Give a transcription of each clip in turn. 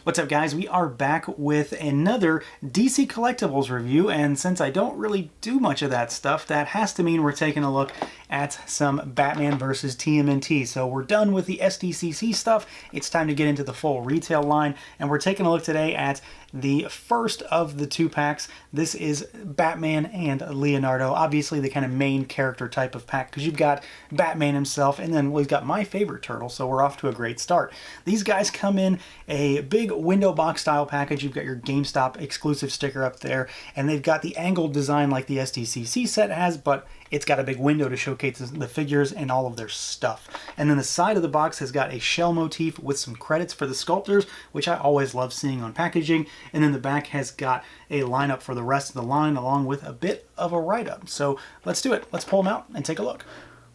What's up, guys? We are back with another DC Collectibles review, and since I don't really do much of that stuff, that has to mean we're taking a look at some Batman vs. TMNT. So we're done with the SDCC stuff. It's time to get into the full retail line, and we're taking a look today at the first of the two packs. This is Batman and Leonardo, obviously the kind of main character type of pack, because you've got Batman himself, and then we've got my favorite turtle, so we're off to a great start. These guys come in a big window box style package. You've got your GameStop exclusive sticker up there, and they've got the angled design like the SDCC set has, but it's got a big window to showcase the figures and all of their stuff. And then the side of the box has got a shell motif with some credits for the sculptors, which I always love seeing on packaging. And then the back has got a lineup for the rest of the line, along with a bit of a write-up. So let's do it. Let's pull them out and take a look.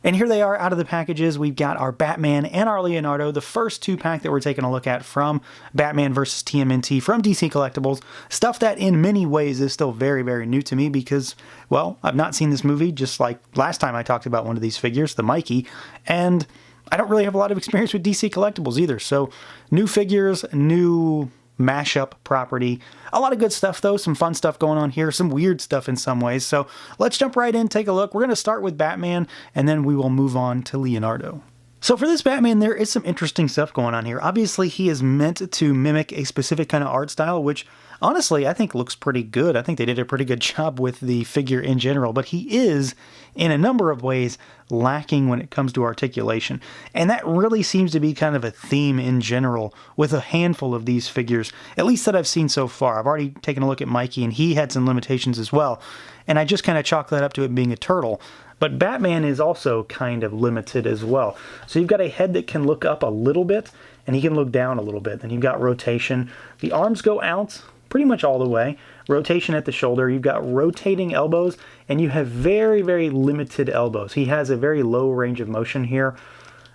And here they are out of the packages. We've got our Batman and our Leonardo, the first two-pack that we're taking a look at from Batman vs. TMNT from DC Collectibles. Stuff that in many ways is still very, very new to me because, well, I've not seen this movie, just like last time I talked about one of these figures, the Mikey, and I don't really have a lot of experience with DC Collectibles either. So new figures, new mashup property. A lot of good stuff though, some fun stuff going on here, some weird stuff in some ways. So let's jump right in, take a look. We're going to start with Batman and then we will move on to Leonardo. So for this Batman, there is some interesting stuff going on here. Obviously, he is meant to mimic a specific kind of art style, which honestly, I think looks pretty good. I think they did a pretty good job with the figure in general, but he is, in a number of ways, lacking when it comes to articulation. And that really seems to be kind of a theme in general with a handful of these figures, at least that I've seen so far. I've already taken a look at Mikey, and he had some limitations as well. And I just kind of chalk that up to it being a turtle. But Batman is also kind of limited as well. So you've got a head that can look up a little bit, and he can look down a little bit. Then you've got rotation. The arms go out pretty much all the way. Rotation at the shoulder. You've got rotating elbows, and you have very, very limited elbows. He has a very low range of motion here.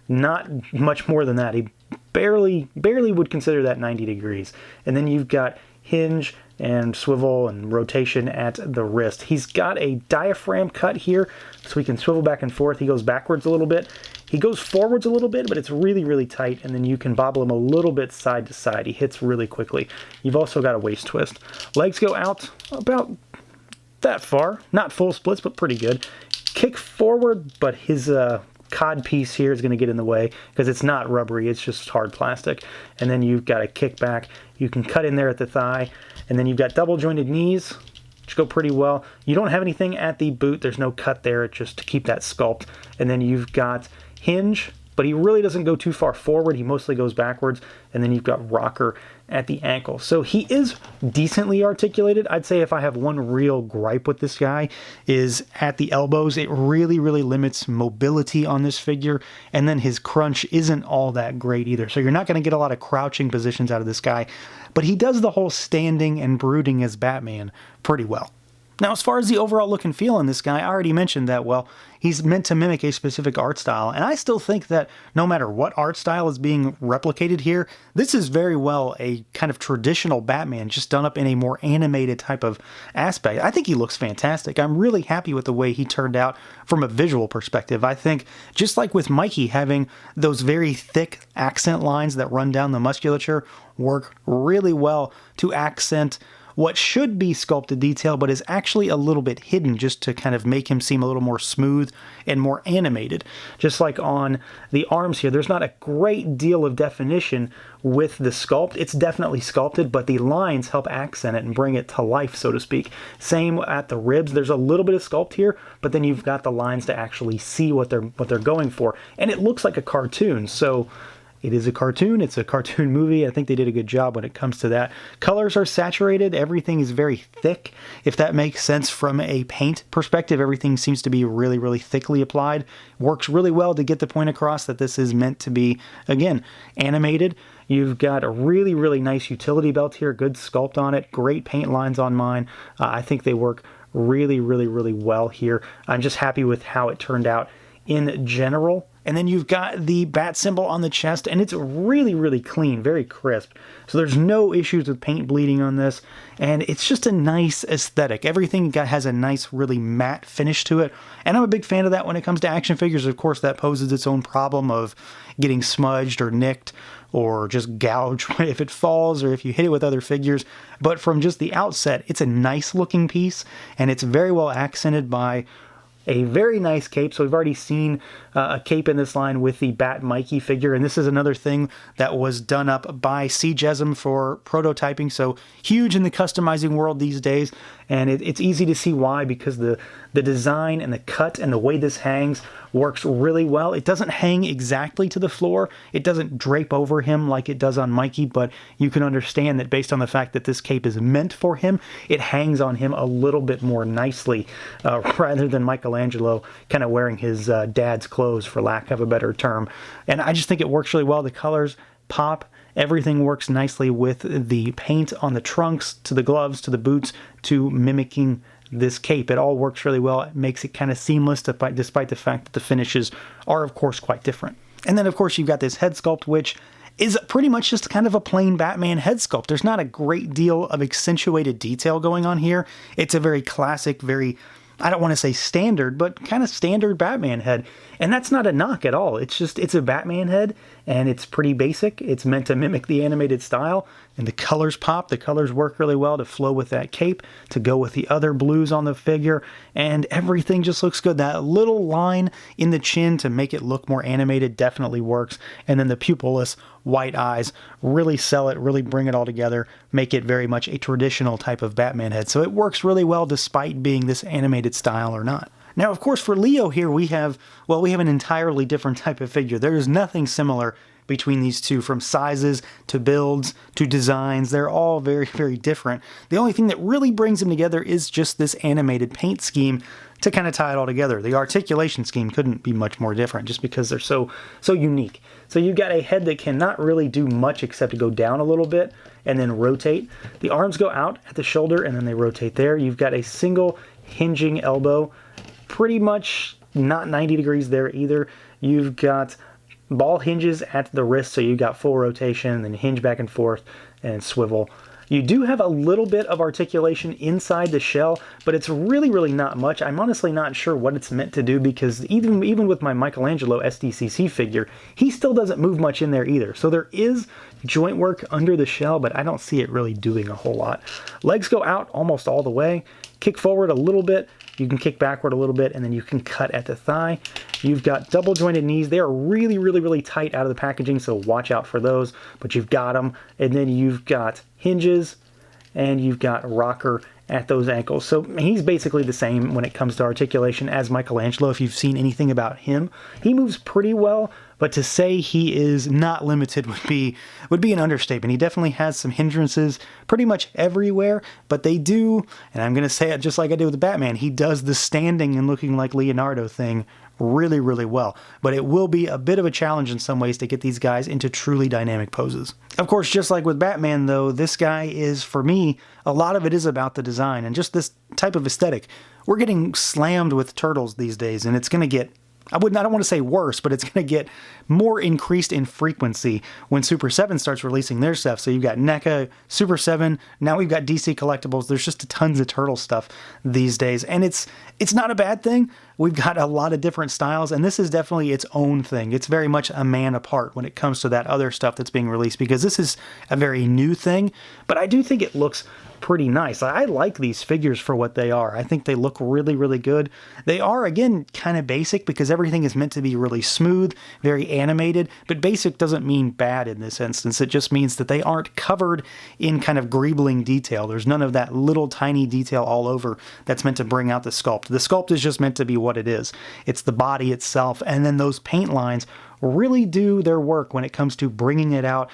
Not much more than that. He barely would consider that 90 degrees. And then you've got hinge and swivel and rotation at the wrist. He's got a diaphragm cut here, so he can swivel back and forth. He goes backwards a little bit. He goes forwards a little bit, but it's really, really tight, and then you can bobble him a little bit side to side. He hits really quickly. You've also got a waist twist. Legs go out about that far. Not full splits, but pretty good. Kick forward, but his cod piece here is going to get in the way because it's not rubbery, it's just hard plastic. And then you've got a kick back. You can cut in there at the thigh, and then you've got double jointed knees, which go pretty well. You don't have anything at the boot. There's no cut there. It's just to keep that sculpt. And then you've got hinge, but he really doesn't go too far forward. He mostly goes backwards. And then you've got rocker at the ankle. So he is decently articulated. I'd say if I have one real gripe with this guy is at the elbows. It really, really limits mobility on this figure. And then his crunch isn't all that great either. So you're not going to get a lot of crouching positions out of this guy. But he does the whole standing and brooding as Batman pretty well. Now, as far as the overall look and feel on this guy, I already mentioned that, well, he's meant to mimic a specific art style, and I still think that no matter what art style is being replicated here, this is very well a kind of traditional Batman, just done up in a more animated type of aspect. I think he looks fantastic. I'm really happy with the way he turned out from a visual perspective. I think, just like with Mikey, having those very thick accent lines that run down the musculature work really well to accent what should be sculpted detail, but is actually a little bit hidden just to kind of make him seem a little more smooth and more animated. Just like on the arms here, there's not a great deal of definition with the sculpt. It's definitely sculpted, but the lines help accent it and bring it to life, so to speak. Same at the ribs. There's a little bit of sculpt here, but then you've got the lines to actually see what they're going for. And it looks like a cartoon, so it is a cartoon. It's a cartoon movie. I think they did a good job when it comes to that. Colors are saturated. Everything is very thick. If that makes sense from a paint perspective, everything seems to be really, really thickly applied. Works really well to get the point across that this is meant to be, again, animated. You've got a really, really nice utility belt here. Good sculpt on it. Great paint lines on mine. I think they work really, really, really well here. I'm just happy with how it turned out in general. And then you've got the bat symbol on the chest, and it's really, really clean, very crisp. So there's no issues with paint bleeding on this, and it's just a nice aesthetic. Everything has a nice, really matte finish to it, and I'm a big fan of that when it comes to action figures. Of course, that poses its own problem of getting smudged or nicked or just gouged if it falls or if you hit it with other figures. But from just the outset, it's a nice looking piece, and it's very well accented by a very nice cape. So we've already seen a cape in this line with the Bat Mikey figure, and this is another thing that was done up by CJESM for prototyping, so huge in the customizing world these days, and it's easy to see why, because the design and the cut and the way this hangs works really well. It doesn't hang exactly to the floor, it doesn't drape over him like it does on Mikey, but you can understand that based on the fact that this cape is meant for him, it hangs on him a little bit more nicely, rather than Michelangelo kind of wearing his dad's clothes, for lack of a better term. And I just think it works really well. The colors pop. Everything works nicely with the paint on the trunks, to the gloves, to the boots, to mimicking this cape. It all works really well. It makes it kind of seamless despite the fact that the finishes are, of course, quite different. And then, of course, you've got this head sculpt, which is pretty much just kind of a plain Batman head sculpt. There's not a great deal of accentuated detail going on here. It's a very classic, very, I don't want to say standard, but kind of standard Batman head. And that's not a knock at all. It's just, it's a Batman head, and it's pretty basic. It's meant to mimic the animated style, and the colors pop. The colors work really well to flow with that cape, to go with the other blues on the figure, and everything just looks good. That little line in the chin to make it look more animated definitely works, and then the pupilless white eyes really sell it, really bring it all together, make it very much a traditional type of Batman head. So it works really well despite being this animated style or not. Now, of course, for Leo here, we have an entirely different type of figure. There is nothing similar between these two, from sizes to builds to designs. They're all very, very different. The only thing that really brings them together is just this animated paint scheme to kind of tie it all together. The articulation scheme couldn't be much more different, just because they're so unique. So you've got a head that cannot really do much except to go down a little bit and then rotate. The arms go out at the shoulder and then they rotate there. You've got a single hinging elbow, pretty much not 90 degrees there either. You've got ball hinges at the wrist, so you've got full rotation, and then hinge back and forth and swivel. You do have a little bit of articulation inside the shell, but it's really, really not much. I'm honestly not sure what it's meant to do, because even with my Michelangelo SDCC figure, he still doesn't move much in there either. So there is joint work under the shell, but I don't see it really doing a whole lot. Legs go out almost all the way, kick forward a little bit, you can kick backward a little bit, and then you can cut at the thigh. You've got double jointed knees. They are really, really, really tight out of the packaging, so watch out for those, but you've got them. And then you've got hinges, and you've got rocker at those ankles. So he's basically the same when it comes to articulation as Michelangelo. If you've seen anything about him, he moves pretty well, but to say he is not limited would be an understatement. He definitely has some hindrances pretty much everywhere, but they do, and I'm going to say it just like I did with the Batman, he does the standing and looking like Leonardo thing really, really well. But it will be a bit of a challenge in some ways to get these guys into truly dynamic poses. Of course, just like with Batman though, this guy is, for me, a lot of it is about the design and just this type of aesthetic. We're getting slammed with turtles these days, and it's going to get, I don't want to say worse, but it's going to get more increased in frequency when Super 7 starts releasing their stuff. So you've got NECA, Super 7, now we've got DC Collectibles. There's just tons of turtle stuff these days, and it's not a bad thing. We've got a lot of different styles, and this is definitely its own thing. It's very much a man apart when it comes to that other stuff that's being released, because this is a very new thing, but I do think it looks pretty nice. I like these figures for what they are. I think they look really, really good. They are, again, kind of basic, because everything is meant to be really smooth, very animated, but basic doesn't mean bad in this instance. It just means that they aren't covered in kind of greebling detail. There's none of that little tiny detail all over that's meant to bring out the sculpt. The sculpt is just meant to be what it is. It's the body itself, and then those paint lines really do their work when it comes to bringing it out,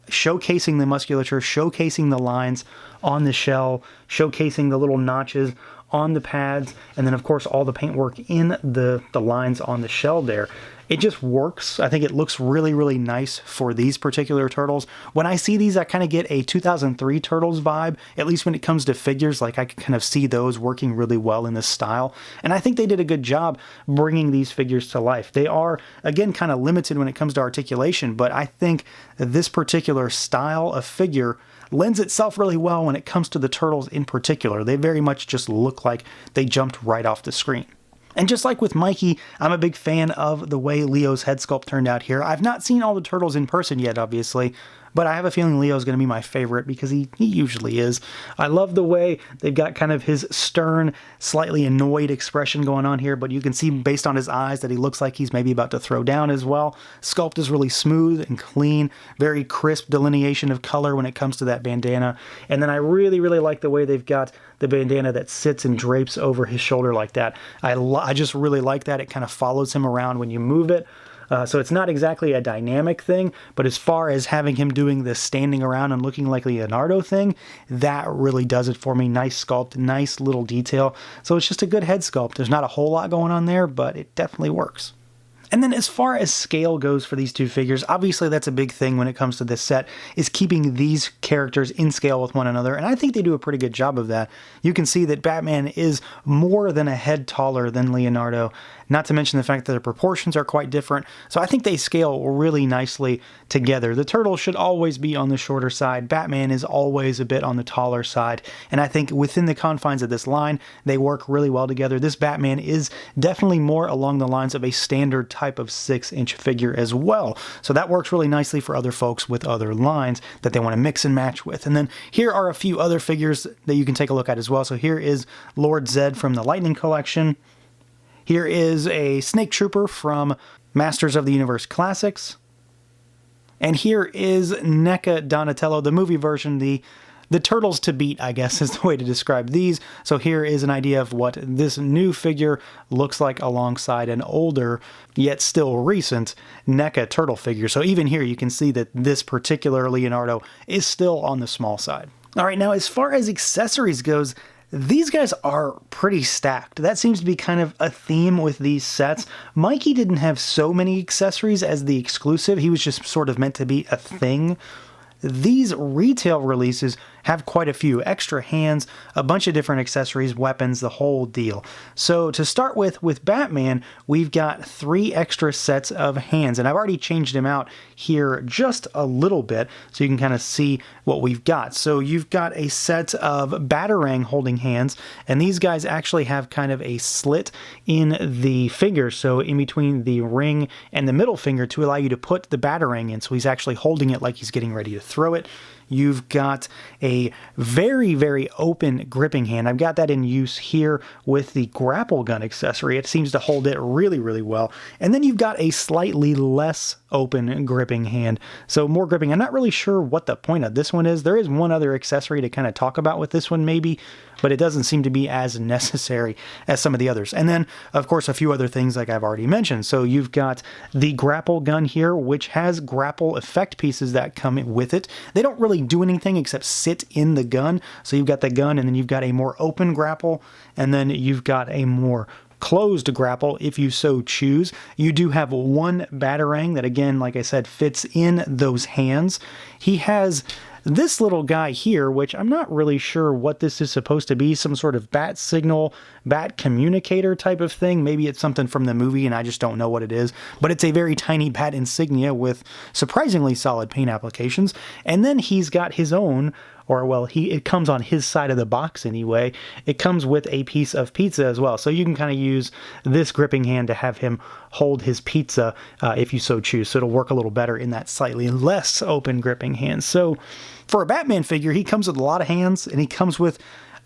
showcasing the musculature, showcasing the lines on the shell, showcasing the little notches on the pads, and then of course all the paintwork in the lines on the shell there. It just works. I think it looks really, really nice for these particular turtles. When I see these, I kind of get a 2003 Turtles vibe, at least when it comes to figures. Like, I can kind of see those working really well in this style. And I think they did a good job bringing these figures to life. They are, again, kind of limited when it comes to articulation, but I think this particular style of figure lends itself really well when it comes to the turtles in particular. They very much just look like they jumped right off the screen. And just like with Mikey, I'm a big fan of the way Leo's head sculpt turned out here. I've not seen all the turtles in person yet, obviously, but I have a feeling Leo's going to be my favorite because he usually is. I love the way they've got kind of his stern, slightly annoyed expression going on here, but you can see based on his eyes that he looks like he's maybe about to throw down as well. Sculpt is really smooth and clean, very crisp delineation of color when it comes to that bandana. And then I really, really like the way they've got the bandana that sits and drapes over his shoulder like that. I just really like that. It kind of follows him around when you move it. So it's not exactly a dynamic thing, but as far as having him doing this standing around and looking like Leonardo thing, that really does it for me. Nice sculpt, nice little detail. So it's just a good head sculpt. There's not a whole lot going on there, but it definitely works. And then as far as scale goes for these two figures, obviously that's a big thing when it comes to this set, is keeping these characters in scale with one another, and I think they do a pretty good job of that. You can see that Batman is more than a head taller than Leonardo, not to mention the fact that their proportions are quite different, so I think they scale really nicely together. The turtles should always be on the shorter side, Batman is always a bit on the taller side, and I think within the confines of this line, they work really well together. This Batman is definitely more along the lines of a standard type of 6-inch figure as well. So that works really nicely for other folks with other lines that they want to mix and match with. And then here are a few other figures that you can take a look at as well. So here is Lord Zed from the Lightning Collection. Here is a Snake Trooper from Masters of the Universe Classics. And here is NECA Donatello, the movie version, the Turtles to beat, I guess, is the way to describe these. So here is an idea of what this new figure looks like alongside an older, yet still recent, NECA turtle figure. So even here you can see that this particular Leonardo is still on the small side. All right, now as far as accessories goes, these guys are pretty stacked. That seems to be kind of a theme with these sets. Mikey didn't have so many accessories as the exclusive. He was just sort of meant to be a thing. These retail releases have quite a few extra hands, a bunch of different accessories, weapons, the whole deal. So to start with Batman, we've got 3 extra sets of hands, and I've already changed them out here just a little bit so you can kind of see what we've got. So you've got a set of Batarang holding hands, and these guys actually have kind of a slit in the finger, so in between the ring and the middle finger to allow you to put the Batarang in, so he's actually holding it like he's getting ready to throw it. You've got a very, very open gripping hand. I've got that in use here with the Grapple Gun accessory. It seems to hold it really, really well. And then you've got a slightly less open gripping hand. So more gripping. I'm not really sure what the point of this one is. There is one other accessory to kind of talk about with this one maybe, but it doesn't seem to be as necessary as some of the others. And then, of course, a few other things like I've already mentioned. So you've got the Grapple Gun here, which has grapple effect pieces that come with it. They don't really do anything except sit in the gun. So you've got the gun, and then you've got a more open grapple, and then you've got a more closed grapple if you so choose. You do have one Batarang that, again, like I said, fits in those hands. He has this little guy here, which I'm not really sure what this is supposed to be, some sort of bat signal, bat communicator type of thing. Maybe it's something from the movie and I just don't know what it is, but it's a very tiny bat insignia with surprisingly solid paint applications. And then he's got his own, or well, it comes on his side of the box anyway. It comes with a piece of pizza as well. So you can kind of use this gripping hand to have him hold his pizza if you so choose. So it'll work a little better in that slightly less open gripping hand. So for a Batman figure, he comes with a lot of hands, and he comes with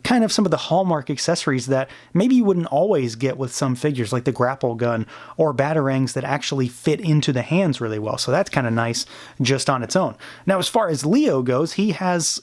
kind of some of the hallmark accessories that maybe you wouldn't always get with some figures, like the Grapple Gun or Batarangs that actually fit into the hands really well. So that's kind of nice just on its own. Now, as far as Leo goes, he has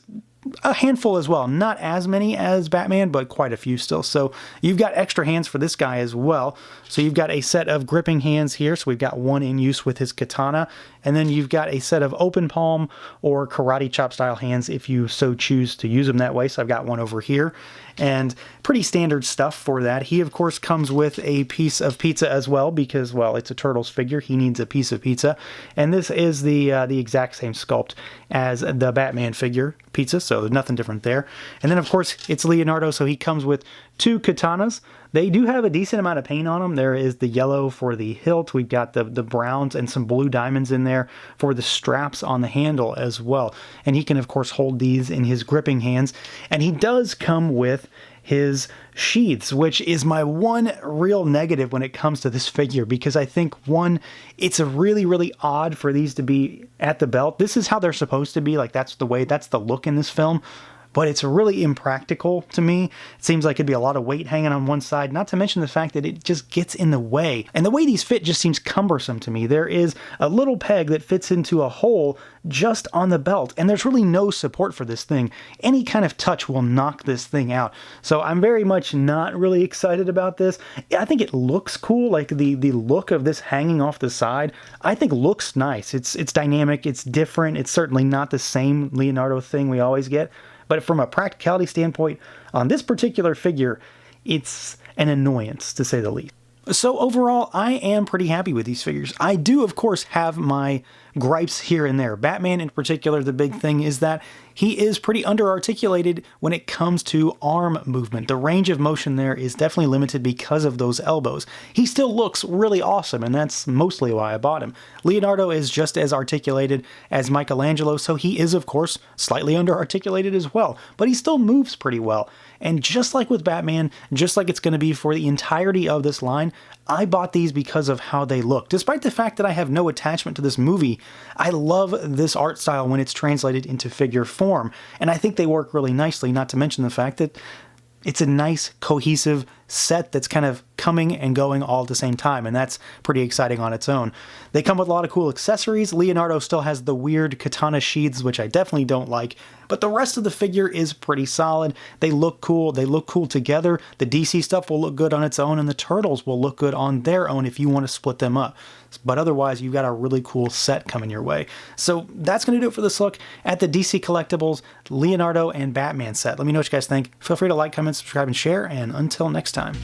a handful as well. Not as many as Batman, but quite a few still. So you've got extra hands for this guy as well. So you've got a set of gripping hands here. So we've got one in use with his katana. And then you've got a set of open palm or karate chop style hands if you so choose to use them that way. So I've got one over here. And pretty standard stuff for that. He, of course, comes with a piece of pizza as well because, well, it's a Turtles figure. He needs a piece of pizza. And this is the exact same sculpt as the Batman figure pizza, so nothing different there. And then, of course, it's Leonardo, so he comes with two katanas. They do have a decent amount of paint on them. There is the yellow for the hilt. We've got the browns and some blue diamonds in there for the straps on the handle as well. And he can, of course, hold these in his gripping hands. And he does come with his sheaths, which is my one real negative when it comes to this figure, because I think, one, it's a really, really odd for these to be at the belt. This is how they're supposed to be. Like, that's the look in this film. But it's really impractical to me. It seems like it'd be a lot of weight hanging on one side, not to mention the fact that it just gets in the way. And the way these fit just seems cumbersome to me. There is a little peg that fits into a hole just on the belt, and there's really no support for this thing. Any kind of touch will knock this thing out. So I'm very much not really excited about this. I think it looks cool, like the look of this hanging off the side, I think looks nice. It's dynamic, it's different, it's certainly not the same Leonardo thing we always get. But from a practicality standpoint, on this particular figure, it's an annoyance, to say the least. So overall, I am pretty happy with these figures. I do, of course, have my gripes here and there. Batman in particular, the big thing is that he is pretty under-articulated when it comes to arm movement. The range of motion there is definitely limited because of those elbows. He still looks really awesome, and that's mostly why I bought him. Leonardo is just as articulated as Michelangelo, so he is, of course, slightly under-articulated as well, but he still moves pretty well. And just like with Batman, just like it's going to be for the entirety of this line, I bought these because of how they look. Despite the fact that I have no attachment to this movie, I love this art style when it's translated into figure form, and I think they work really nicely, not to mention the fact that it's a nice, cohesive set that's kind of coming and going all at the same time, and that's pretty exciting on its own. They come with a lot of cool accessories. Leonardo still has the weird katana sheaths, which I definitely don't like, but the rest of the figure is pretty solid. They look cool. They look cool together. The DC stuff will look good on its own, and the Turtles will look good on their own if you want to split them up. But otherwise, you've got a really cool set coming your way. So that's going to do it for this look at the DC Collectibles Leonardo and Batman set. Let me know what you guys think. Feel free to like, comment, subscribe, and share, and until next time.